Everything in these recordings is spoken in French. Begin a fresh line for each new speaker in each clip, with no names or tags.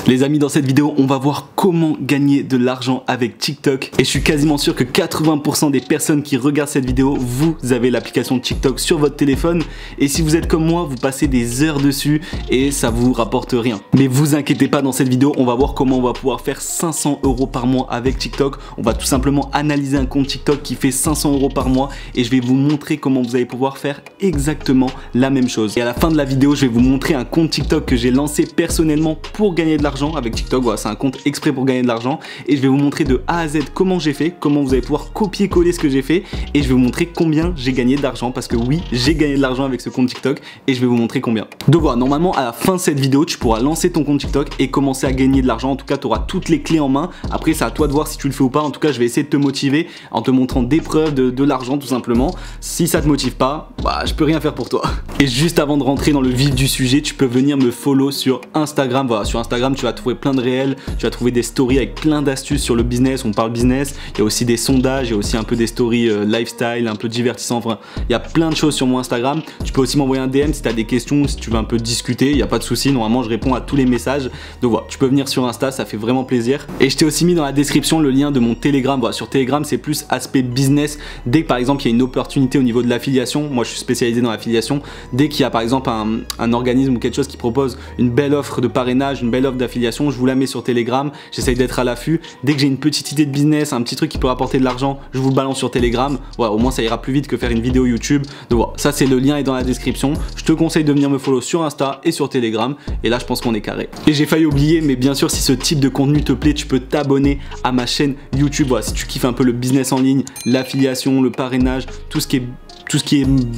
Les amis, dans cette vidéo, on va voir comment gagner de l'argent avec TikTok. Et je suis quasiment sûr que 80% des personnes qui regardent cette vidéo, vous avez l'application TikTok sur votre téléphone. Et si vous êtes comme moi, vous passez des heures dessus et ça vous rapporte rien. Mais vous inquiétez pas, dans cette vidéo, on va voir comment on va pouvoir faire 500 € par mois avec TikTok. On va tout simplement analyser un compte TikTok qui fait 500 € par mois et je vais vous montrer comment vous allez pouvoir faire exactement la même chose. Et à la fin de la vidéo, je vais vous montrer un compte TikTok que j'ai lancé personnellement pour gagner de l'argent avec TikTok. Voilà, c'est un compte exprès pour gagner de l'argent et je vais vous montrer de A à Z comment j'ai fait, comment vous allez pouvoir copier-coller ce que j'ai fait et je vais vous montrer combien j'ai gagné d'argent parce que oui, j'ai gagné de l'argent avec ce compte TikTok et je vais vous montrer combien. Donc voilà, normalement à la fin de cette vidéo, tu pourras lancer ton compte TikTok et commencer à gagner de l'argent. En tout cas, tu auras toutes les clés en main. Après, c'est à toi de voir si tu le fais ou pas. En tout cas, je vais essayer de te motiver en te montrant des preuves de l'argent tout simplement. Si ça te motive pas, bah, je peux rien faire pour toi. Et juste avant de rentrer dans le vif du sujet, tu peux venir me follow sur Instagram. Voilà, sur Instagram, tu vas trouver plein de réels, tu vas trouver des stories avec plein d'astuces sur le business. On parle business, il y a aussi des sondages, il y a aussi un peu des stories lifestyle, un peu divertissant. Enfin, il y a plein de choses sur mon Instagram. Tu peux aussi m'envoyer un DM si tu as des questions, si tu veux un peu discuter, il n'y a pas de souci. Normalement, je réponds à tous les messages. Donc voilà, tu peux venir sur Insta, ça fait vraiment plaisir. Et je t'ai aussi mis dans la description le lien de mon Telegram. Voilà, sur Telegram, c'est plus aspect business. Dès que par exemple, il y a une opportunité au niveau de l'affiliation, moi je suis spécialisé dans l'affiliation. Dès qu'il y a par exemple un organisme ou quelque chose qui propose une belle offre de parrainage, une belle offre d'affiliation, je vous la mets sur Telegram. J'essaye d'être à l'affût. Dès que j'ai une petite idée de business, un petit truc qui peut rapporter de l'argent, je vous le balance sur Telegram. Voilà, au moins ça ira plus vite que faire une vidéo YouTube. Donc voilà, ça c'est le lien est dans la description. Je te conseille de venir me follow sur Insta et sur Telegram. Et là, je pense qu'on est carré. Et j'ai failli oublier, mais bien sûr, si ce type de contenu te plaît, tu peux t'abonner à ma chaîne YouTube. Voilà, si tu kiffes un peu le business en ligne, l'affiliation, le parrainage, tout ce qui est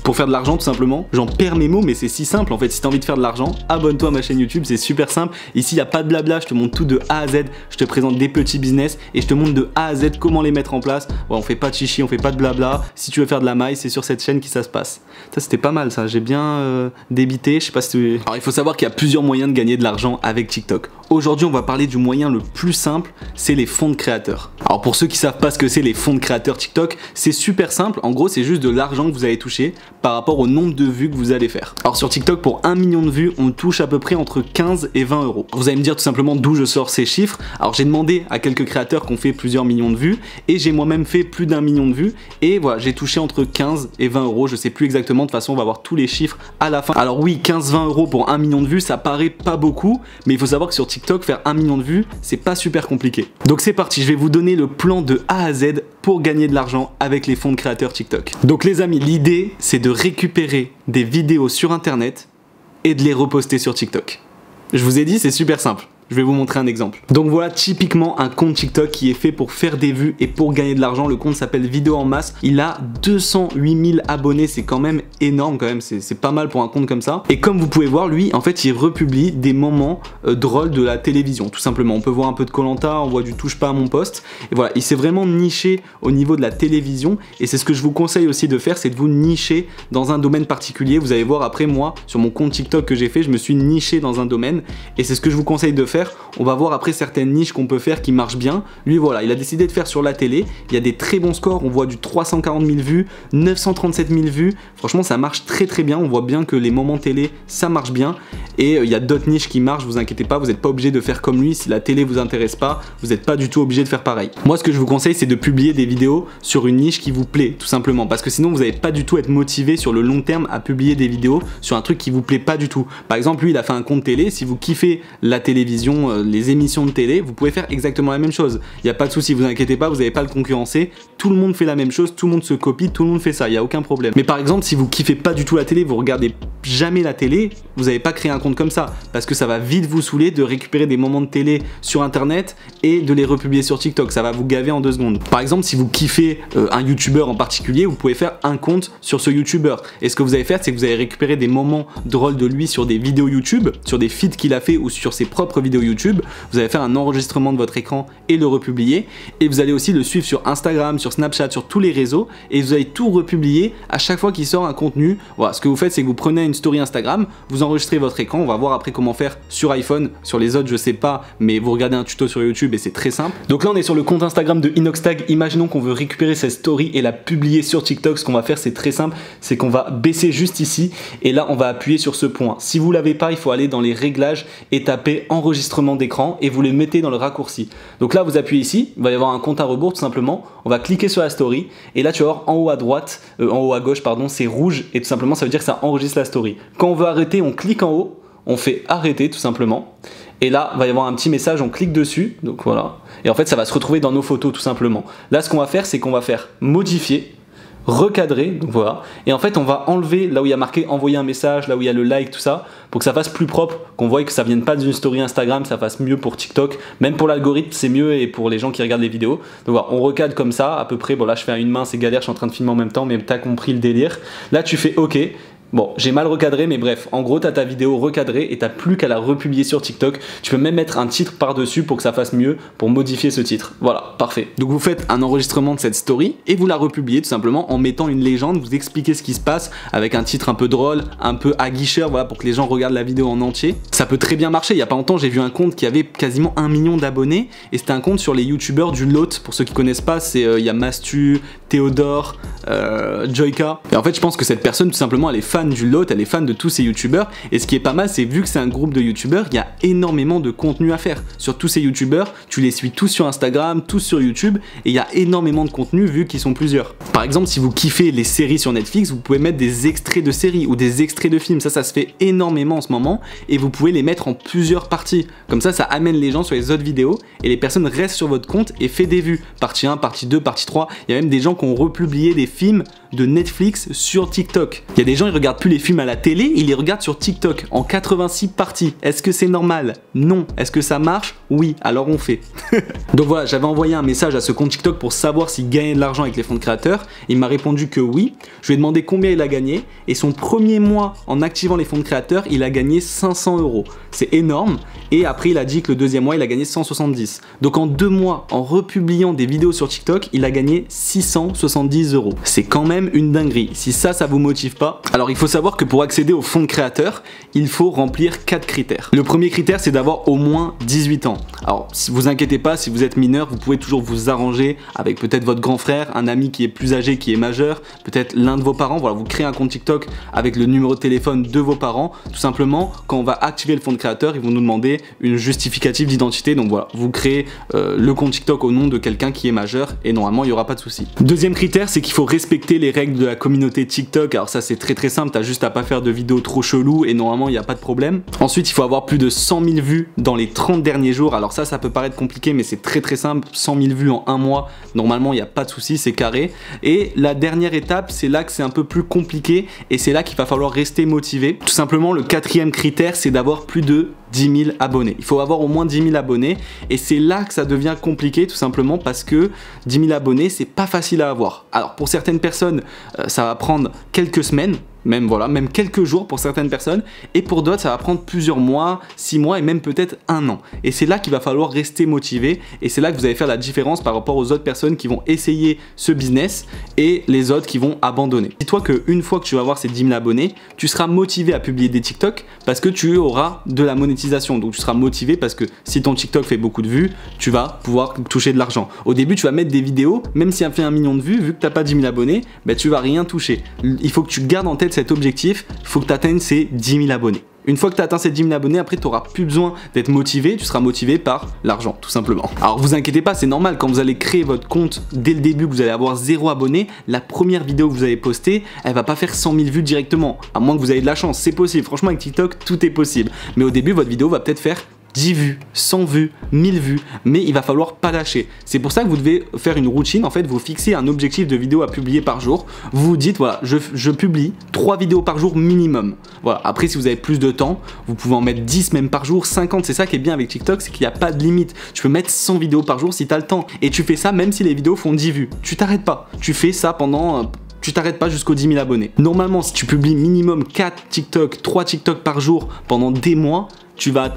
pour faire de l'argent tout simplement. J'en perds mes mots, mais c'est si simple en fait. Si tu as envie de faire de l'argent, abonne-toi à ma chaîne YouTube, c'est super simple. Ici, il n'y a pas de blabla, je te montre tout de A à Z. Je te présente des petits business et je te montre de A à Z comment les mettre en place. Ouais, on fait pas de chichi, on fait pas de blabla. Si tu veux faire de la maille, c'est sur cette chaîne que ça se passe. Ça, c'était pas mal ça, j'ai bien débité. Je sais pas si tu... Alors, il faut savoir qu'il y a plusieurs moyens de gagner de l'argent avec TikTok. Aujourd'hui, on va parler du moyen le plus simple, c'est les fonds de créateurs. Alors pour ceux qui savent pas ce que c'est les fonds de créateurs TikTok, c'est super simple. En gros, c'est juste de l'argent que vous allez toucher par rapport au nombre de vues que vous allez faire. Alors sur TikTok, pour 1 million de vues, on touche à peu près entre 15 et 20 €. Vous allez me dire tout simplement d'où je sors ces chiffres. Alors j'ai demandé à quelques créateurs qui ont fait plusieurs millions de vues et j'ai moi-même fait plus d'1 million de vues et voilà, j'ai touché entre 15 et 20 €. Je sais plus exactement, de toute façon, on va voir tous les chiffres à la fin. Alors oui, 15-20 € pour 1 million de vues, ça paraît pas beaucoup, mais il faut savoir que sur TikTok, faire 1 million de vues, c'est pas super compliqué. Donc c'est parti, je vais vous donner le plan de A à Z pour gagner de l'argent avec les fonds de créateurs TikTok. Donc les amis, l'idée, c'est de récupérer des vidéos sur internet et de les reposter sur TikTok. Je vous ai dit, c'est super simple. Je vais vous montrer un exemple. Donc voilà typiquement un compte TikTok qui est fait pour faire des vues et pour gagner de l'argent. Le compte s'appelle Vidéo en masse. Il a 208 000 abonnés. C'est quand même énorme quand même. C'est pas mal pour un compte comme ça. Et comme vous pouvez voir, lui, en fait, il republie des moments drôles de la télévision. Tout simplement. On peut voir un peu de Koh-Lanta, on voit du touche pas à mon poste. Et voilà, il s'est vraiment niché au niveau de la télévision. Et c'est ce que je vous conseille aussi de faire, c'est de vous nicher dans un domaine particulier. Vous allez voir après, moi, sur mon compte TikTok que j'ai fait, je me suis niché dans un domaine. Et c'est ce que je vous conseille de faire. On va voir après certaines niches qu'on peut faire qui marchent bien. Lui voilà, il a décidé de faire sur la télé. Il y a des très bons scores, on voit du 340 000 vues, 937 000 vues. Franchement ça marche très très bien, on voit bien que les moments télé ça marche bien. Et il y a d'autres niches qui marchent, vous inquiétez pas, vous n'êtes pas obligé de faire comme lui. Si la télé vous intéresse pas, vous n'êtes pas du tout obligé de faire pareil. Moi ce que je vous conseille c'est de publier des vidéos sur une niche qui vous plaît tout simplement. Parce que sinon vous n'allez pas du tout être motivé sur le long terme à publier des vidéos sur un truc qui vous plaît pas du tout. Par exemple lui il a fait un compte télé, si vous kiffez la télévision, les émissions de télé, vous pouvez faire exactement la même chose. Il n'y a pas de souci, vous inquiétez pas, vous n'allez pas le concurrencer. Tout le monde fait la même chose, tout le monde se copie, tout le monde fait ça, il n'y a aucun problème. Mais par exemple, si vous kiffez pas du tout la télé, vous regardez jamais la télé, vous n'allez pas créer un compte comme ça parce que ça va vite vous saouler de récupérer des moments de télé sur internet et de les republier sur TikTok. Ça va vous gaver en 2 secondes. Par exemple, si vous kiffez un youtubeur en particulier, vous pouvez faire un compte sur ce youtubeur. Et ce que vous allez faire, c'est que vous allez récupérer des moments drôles de lui sur des vidéos YouTube, sur des feeds qu'il a fait ou sur ses propres vidéos YouTube. Vous allez faire un enregistrement de votre écran et le republier. Et vous allez aussi le suivre sur Instagram, sur Snapchat, sur tous les réseaux. Et vous allez tout republier à chaque fois qu'il sort un contenu. Voilà, ce que vous faites, c'est que vous prenez une story Instagram, vous enregistrez votre écran. On va voir après comment faire sur iPhone. Sur les autres, je sais pas, mais vous regardez un tuto sur YouTube et c'est très simple. Donc là, on est sur le compte Instagram de Inoxtag. Imaginons qu'on veut récupérer cette story et la publier sur TikTok. Ce qu'on va faire, c'est très simple. C'est qu'on va baisser juste ici. Et là, on va appuyer sur ce point. Si vous l'avez pas, il faut aller dans les réglages et taper enregistrer enregistrement d'écran et vous les mettez dans le raccourci. Donc là, vous appuyez ici, il va y avoir un compte à rebours tout simplement. On va cliquer sur la story et là, tu vas voir en haut à droite, en haut à gauche, pardon, c'est rouge et tout simplement, ça veut dire que ça enregistre la story. Quand on veut arrêter, on clique en haut, on fait arrêter tout simplement. Et là, il va y avoir un petit message, on clique dessus, donc voilà. Et en fait, ça va se retrouver dans nos photos tout simplement. Là, ce qu'on va faire, c'est qu'on va faire modifier, recadrer, donc voilà. Et en fait, on va enlever là où il y a marqué envoyer un message, là où il y a le like, tout ça, pour que ça fasse plus propre, qu'on voit que ça vienne pas d'une story Instagram, ça fasse mieux pour TikTok. Même pour l'algorithme, c'est mieux et pour les gens qui regardent les vidéos. Donc voilà, on recadre comme ça, à peu près. Bon, là, je fais à une main, c'est galère, je suis en train de filmer en même temps, mais t'as compris le délire. Là, tu fais OK. Bon, j'ai mal recadré, mais bref, en gros, tu as ta vidéo recadrée et tu n'as plus qu'à la republier sur TikTok. Tu peux même mettre un titre par-dessus pour que ça fasse mieux, pour modifier ce titre. Voilà, parfait. Donc vous faites un enregistrement de cette story et vous la republiez tout simplement en mettant une légende, vous expliquez ce qui se passe avec un titre un peu drôle, un peu aguicheur, voilà, pour que les gens regardent la vidéo en entier. Ça peut très bien marcher. Il n'y a pas longtemps, j'ai vu un compte qui avait quasiment 1 million d'abonnés et c'était un compte sur les youtubeurs du lot. Pour ceux qui connaissent pas, c'est il y a Mastu, Théodore, Joyka. Et en fait, je pense que cette personne, tout simplement, elle est fan du lot, elle est fan de tous ces youtubeurs. Et ce qui est pas mal, c'est vu que c'est un groupe de youtubeurs, il y a énormément de contenu à faire sur tous ces youtubeurs. Tu les suis tous sur Instagram, tous sur YouTube, et il y a énormément de contenu vu qu'ils sont plusieurs. Par exemple, si vous kiffez les séries sur Netflix, vous pouvez mettre des extraits de séries ou des extraits de films. Ça se fait énormément en ce moment, et vous pouvez les mettre en plusieurs parties. Comme ça amène les gens sur les autres vidéos, et les personnes restent sur votre compte et fait des vues. Partie 1, partie 2, partie 3. Il y a même des gens qui ont republié des films de Netflix sur TikTok. Il y a des gens, ils regardent plus les films à la télé, ils les regardent sur TikTok en 86 parties. Est-ce que c'est normal? Non. Est-ce que ça marche? Oui. Alors on fait. Donc voilà, j'avais envoyé un message à ce compte TikTok pour savoir s'il gagnait de l'argent avec les fonds de créateurs. Il m'a répondu que oui. Je lui ai demandé combien il a gagné et son premier mois en activant les fonds de créateurs, il a gagné 500 €. C'est énorme. Et après, il a dit que le deuxième mois, il a gagné 170. Donc en 2 mois, en republiant des vidéos sur TikTok, il a gagné 670 €. C'est quand même une dinguerie. Si ça vous motive pas, alors il faut savoir que pour accéder aux fonds de créateurs, il faut remplir 4 critères. Le premier critère, c'est d'avoir au moins 18 ans. Alors, si vous inquiétez pas, si vous êtes mineur, vous pouvez toujours vous arranger avec peut-être votre grand frère, un ami qui est plus âgé, qui est majeur, peut-être l'un de vos parents. Voilà, vous créez un compte TikTok avec le numéro de téléphone de vos parents. Tout simplement, quand on va activer le fonds de créateur, ils vont nous demander une justificative d'identité. Donc voilà, vous créez le compte TikTok au nom de quelqu'un qui est majeur et normalement, il n'y aura pas de souci. Deuxième critère, c'est qu'il faut respecter les règles de la communauté TikTok. Alors ça, c'est très simple, t'as juste à pas faire de vidéos trop cheloues et normalement, il n'y a pas de problème. Ensuite, il faut avoir plus de 100 000 vues dans les 30 derniers jours. Alors ça peut paraître compliqué, mais c'est très simple. 100 000 vues en un mois, normalement, il n'y a pas de souci, c'est carré. Et la dernière étape, c'est là que c'est un peu plus compliqué et c'est là qu'il va falloir rester motivé. Tout simplement, le quatrième critère, c'est d'avoir plus de 10 000 abonnés. Il faut avoir au moins 10 000 abonnés et c'est là que ça devient compliqué tout simplement parce que 10 000 abonnés, c'est pas facile à avoir. Alors pour certaines personnes, ça va prendre quelques semaines, même quelques jours pour certaines personnes, et pour d'autres ça va prendre plusieurs mois, 6 mois et même peut-être 1 an. Et c'est là qu'il va falloir rester motivé et c'est là que vous allez faire la différence par rapport aux autres personnes qui vont essayer ce business et les autres qui vont abandonner. Dis-toi qu'une fois que tu vas avoir ces 10 000 abonnés, tu seras motivé à publier des TikTok parce que tu auras de la monétisation. Donc tu seras motivé parce que si ton TikTok fait beaucoup de vues, tu vas pouvoir toucher de l'argent. Au début, tu vas mettre des vidéos, même si elle fait 1 million de vues, vu que tu n'as pas 10 000 abonnés, ben, tu vas rien toucher. Il faut que tu gardes en tête cet objectif, il faut que tu atteignes ces 10 000 abonnés. Une fois que tu as atteint ces 10 000 abonnés, après tu n'auras plus besoin d'être motivé, tu seras motivé par l'argent tout simplement. Alors vous inquiétez pas, c'est normal, quand vous allez créer votre compte dès le début, que vous allez avoir 0 abonné, la première vidéo que vous allez poster, elle va pas faire 100 000 vues directement, à moins que vous ayez de la chance, c'est possible, franchement avec TikTok tout est possible. Mais au début votre vidéo va peut-être faire 10 vues, 100 vues, 1000 vues, mais il va falloir pas lâcher. C'est pour ça que vous devez faire une routine, en fait, vous fixez un objectif de vidéos à publier par jour. Vous vous dites, voilà, je publie 3 vidéos par jour minimum. Voilà, après si vous avez plus de temps, vous pouvez en mettre 10 même par jour, 50, c'est ça qui est bien avec TikTok, c'est qu'il n'y a pas de limite. Tu peux mettre 100 vidéos par jour si tu as le temps. Et tu fais ça même si les vidéos font 10 vues. Tu t'arrêtes pas, tu fais ça pendant... Tu t'arrêtes pas jusqu'aux 10 000 abonnés. Normalement, si tu publies minimum 4 TikTok, 3 TikTok par jour pendant des mois, tu vas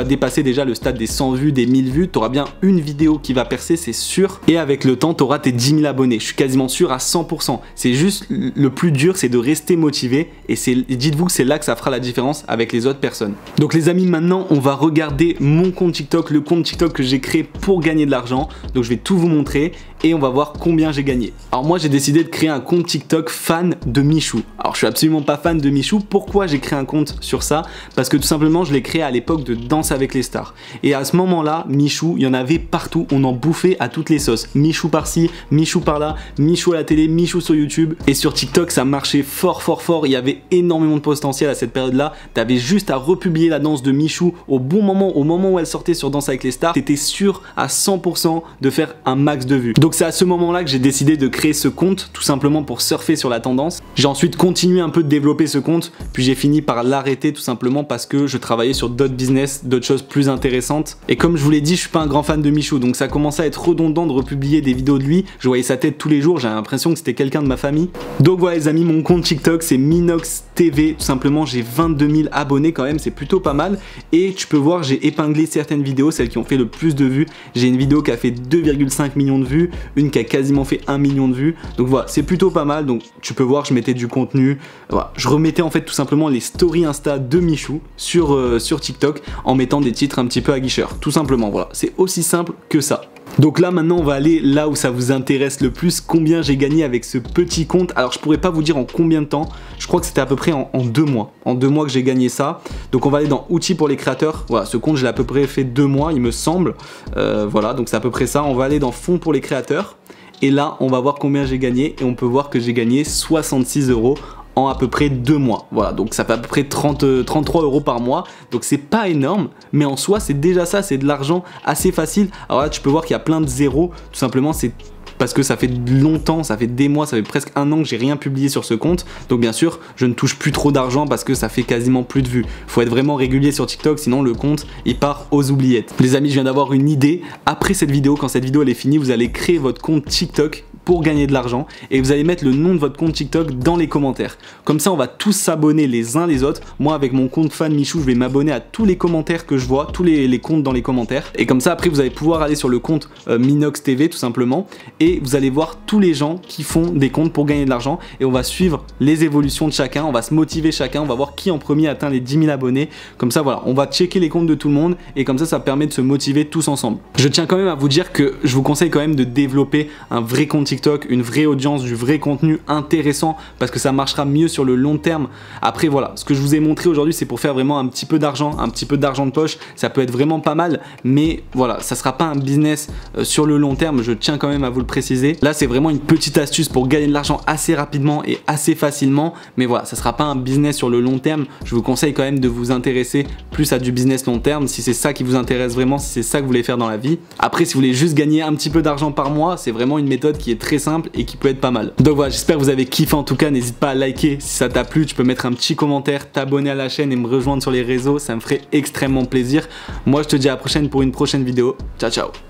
dépasser déjà le stade des 100 vues, des 1000 vues, tu auras bien une vidéo qui va percer, c'est sûr. Et avec le temps, tu auras tes 10 000 abonnés. Je suis quasiment sûr à 100%. C'est juste le plus dur, c'est de rester motivé. Et dites-vous que c'est là que ça fera la différence avec les autres personnes. Donc les amis, maintenant, on va regarder mon compte TikTok, le compte TikTok que j'ai créé pour gagner de l'argent. Donc je vais tout vous montrer et on va voir combien j'ai gagné. Alors moi, j'ai décidé de créer un compte TikTok fan de Michou. Alors je suis absolument pas fan de Michou. Pourquoi j'ai créé un compte sur ça? Parce que tout simplement, je l'ai l'ai créé à l'époque de Danse avec les stars. Et à ce moment-là, Michou, il y en avait partout, on en bouffait à toutes les sauces. Michou par-ci, Michou par-là, Michou à la télé, Michou sur YouTube. Et sur TikTok, ça marchait fort, il y avait énormément de potentiel à cette période-là. T'avais juste à republier la danse de Michou au bon moment, au moment où elle sortait sur Danse avec les stars. T'étais sûr à 100% de faire un max de vues. Donc c'est à ce moment-là que j'ai décidé de créer ce compte, tout simplement pour surfer sur la tendance. J'ai ensuite continué un peu de développer ce compte, puis j'ai fini par l'arrêter tout simplement parce que je travaillais sur d'autres business, d'autres choses plus intéressantes. Et comme je vous l'ai dit, je suis pas un grand fan de Michou, donc ça commençait à être redondant de republier des vidéos de lui. Je voyais sa tête tous les jours, j'avais l'impression que c'était quelqu'un de ma famille. Donc voilà les amis, mon compte TikTok c'est Minox TV, tout simplement j'ai 22 000 abonnés quand même, c'est plutôt pas mal. Et tu peux voir, j'ai épinglé certaines vidéos, celles qui ont fait le plus de vues. J'ai une vidéo qui a fait 2,5 millions de vues, une qui a quasiment fait 1 million de vues. Donc voilà, c'est plutôt pas mal. Donc tu peux voir, je mettais du contenu. Voilà. Je remettais en fait tout simplement les stories Insta de Michou sur TikTok en mettant des titres un petit peu aguicheurs. Tout simplement, voilà. C'est aussi simple que ça. Donc là maintenant on va aller là où ça vous intéresse le plus, combien j'ai gagné avec ce petit compte. Alors je pourrais pas vous dire en combien de temps, je crois que c'était à peu près en 2 mois. En 2 mois que j'ai gagné ça. Donc on va aller dans outils pour les créateurs. Voilà, ce compte je l'ai à peu près fait 2 mois il me semble. Voilà, donc c'est à peu près ça. On va aller dans fonds pour les créateurs. Et là on va voir combien j'ai gagné et on peut voir que j'ai gagné 66 € en à peu près 2 mois. Voilà, donc ça fait à peu près 33 € par mois. Donc c'est pas énorme, mais en soi c'est déjà ça, c'est de l'argent assez facile. Alors là tu peux voir qu'il y a plein de zéros, tout simplement c'est parce que ça fait longtemps, ça fait des mois, ça fait presque 1 an que j'ai rien publié sur ce compte. Donc bien sûr, je ne touche plus trop d'argent parce que ça fait quasiment plus de vues. Faut être vraiment régulier sur TikTok, sinon le compte il part aux oubliettes. Les amis, je viens d'avoir une idée. Après cette vidéo, quand cette vidéo elle est finie, vous allez créer votre compte TikTok pour gagner de l'argent et vous allez mettre le nom de votre compte TikTok dans les commentaires. Comme ça, on va tous s'abonner les uns les autres. Moi, avec mon compte fan Michou, je vais m'abonner à tous les commentaires que je vois, tous les comptes dans les commentaires. Et comme ça, après, vous allez pouvoir aller sur le compte Minox TV tout simplement et vous allez voir tous les gens qui font des comptes pour gagner de l'argent et on va suivre les évolutions de chacun, on va se motiver chacun, on va voir qui en premier atteint les 10 000 abonnés. Comme ça, voilà, on va checker les comptes de tout le monde et comme ça permet de se motiver tous ensemble. Je tiens quand même à vous dire que je vous conseille quand même de développer un vrai compte TikTok, une vraie audience, du vrai contenu intéressant parce que ça marchera mieux sur le long terme. Après voilà, ce que je vous ai montré aujourd'hui c'est pour faire vraiment un petit peu d'argent de poche, ça peut être vraiment pas mal mais voilà, ça sera pas un business sur le long terme, je tiens quand même à vous le préciser. Là c'est vraiment une petite astuce pour gagner de l'argent assez rapidement et assez facilement mais voilà, ça sera pas un business sur le long terme. Je vous conseille quand même de vous intéresser plus à du business long terme si c'est ça qui vous intéresse vraiment, si c'est ça que vous voulez faire dans la vie. Après si vous voulez juste gagner un petit peu d'argent par mois, c'est vraiment une méthode qui est très simple et qui peut être pas mal. Donc voilà, j'espère que vous avez kiffé en tout cas, n'hésite pas à liker si ça t'a plu, tu peux mettre un petit commentaire, t'abonner à la chaîne et me rejoindre sur les réseaux, ça me ferait extrêmement plaisir. Moi je te dis à la prochaine pour une prochaine vidéo, ciao ciao.